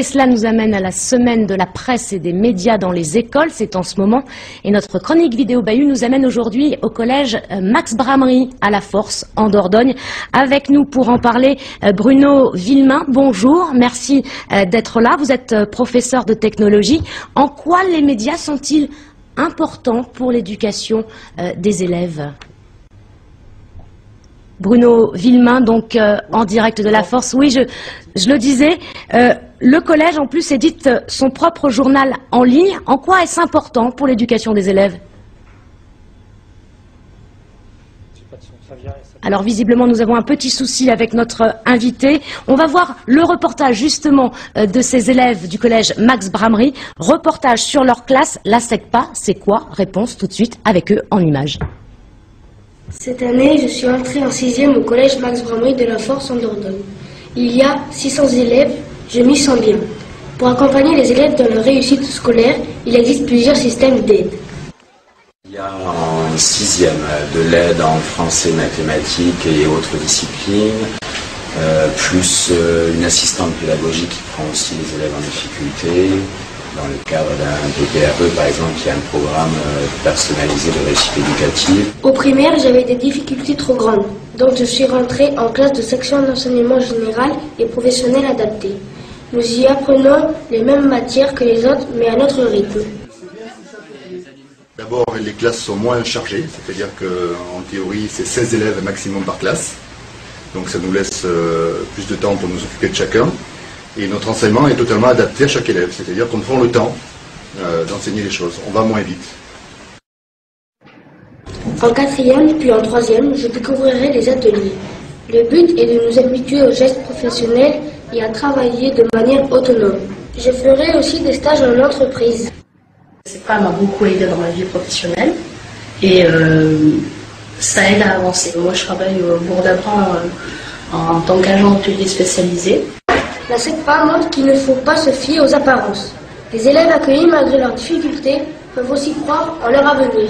Et cela nous amène à la semaine de la presse et des médias dans les écoles, c'est en ce moment. Et notre chronique vidéo Bahut nous amène aujourd'hui au collège Max Bramery à La Force, en Dordogne. Avec nous pour en parler, Bruno Villemain, bonjour, merci d'être là. Vous êtes professeur de technologie. En quoi les médias sont-ils importants pour l'éducation des élèves ? Bruno Villemain, donc en direct de La Force. Oui, je le disais, le collège en plus édite son propre journal en ligne. En quoi est-ce important pour l'éducation des élèves ? Alors visiblement nous avons un petit souci avec notre invité. On va voir le reportage justement de ces élèves du collège Max Bramery. Reportage sur leur classe, la SECPA, c'est quoi? Réponse tout de suite avec eux en images. Cette année, je suis entrée en 6e au collège Max Bramery de La Force en Dordogne. Il y a 600 élèves, je m'y sens bien. Pour accompagner les élèves dans leur réussite scolaire, il existe plusieurs systèmes d'aide. Il y a en 6e de l'aide en français, mathématiques et autres disciplines, plus une assistante pédagogique qui prend aussi les élèves en difficulté. Dans le cadre d'un PPRE, par exemple, qui est un programme personnalisé de réussite éducative. Au primaire, j'avais des difficultés trop grandes, donc je suis rentrée en classe de section d'enseignement général et professionnel adapté. Nous y apprenons les mêmes matières que les autres, mais à notre rythme. D'abord, les classes sont moins chargées, c'est-à-dire qu'en théorie, c'est 16 élèves maximum par classe. Donc ça nous laisse plus de temps pour nous occuper de chacun. Et notre enseignement est totalement adapté à chaque élève, c'est-à-dire qu'on prend le temps d'enseigner les choses. On va moins vite. En 4e puis en 3e, je découvrirai les ateliers. Le but est de nous habituer aux gestes professionnels et à travailler de manière autonome. Je ferai aussi des stages en entreprise. SECPA m'a beaucoup aidé dans ma vie professionnelle et ça aide à avancer. Moi, je travaille au Bourg d'Abran en tant qu'agent hôtelier spécialisé. La SECPA montre qu'il ne faut pas se fier aux apparences. Les élèves accueillis malgré leurs difficultés peuvent aussi croire en leur avenir.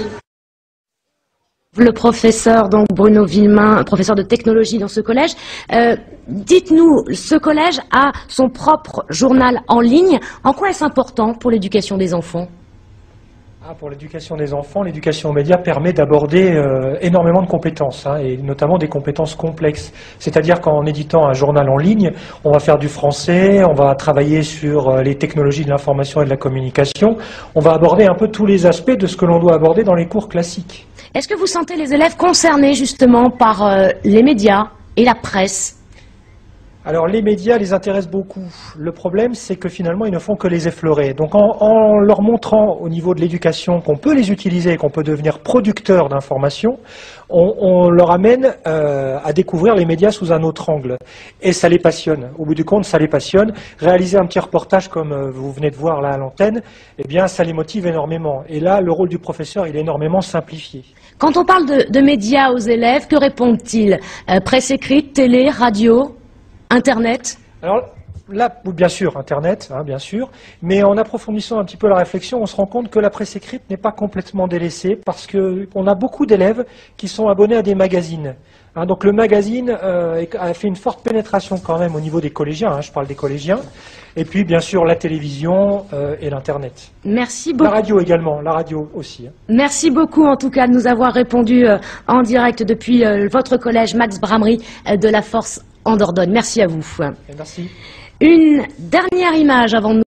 Le professeur, donc Bruno Villemain, professeur de technologie dans ce collège. Dites-nous, ce collège a son propre journal en ligne. En quoi est-ce important pour l'éducation des enfants ? Pour l'éducation des enfants, l'éducation aux médias permet d'aborder énormément de compétences, et notamment des compétences complexes. C'est-à-dire qu'en éditant un journal en ligne, on va faire du français, on va travailler sur les technologies de l'information et de la communication, on va aborder un peu tous les aspects de ce que l'on doit aborder dans les cours classiques. Est-ce que vous sentez les élèves concernés justement par les médias et la presse ? Alors les médias les intéressent beaucoup. Le problème, c'est que finalement, ils ne font que les effleurer. Donc en leur montrant au niveau de l'éducation qu'on peut les utiliser, qu'on peut devenir producteur d'informations, on leur amène à découvrir les médias sous un autre angle. Et ça les passionne. Au bout du compte, ça les passionne. Réaliser un petit reportage comme vous venez de voir là à l'antenne, eh bien, ça les motive énormément. Et là, le rôle du professeur, il est énormément simplifié. Quand on parle de médias aux élèves, que répondent-ils ? Presse écrite, télé, radio ? Internet? Alors là, bien sûr, Internet, bien sûr, mais en approfondissant un petit peu la réflexion, on se rend compte que la presse écrite n'est pas complètement délaissée parce qu'on a beaucoup d'élèves qui sont abonnés à des magazines. Donc le magazine a fait une forte pénétration quand même au niveau des collégiens, je parle des collégiens, et puis bien sûr la télévision et l'Internet. Merci beaucoup. La radio également, la radio aussi. Merci beaucoup en tout cas de nous avoir répondu en direct depuis votre collège Max Bramery de La Force en Dordogne. Merci à vous. Et merci. Une dernière image avant de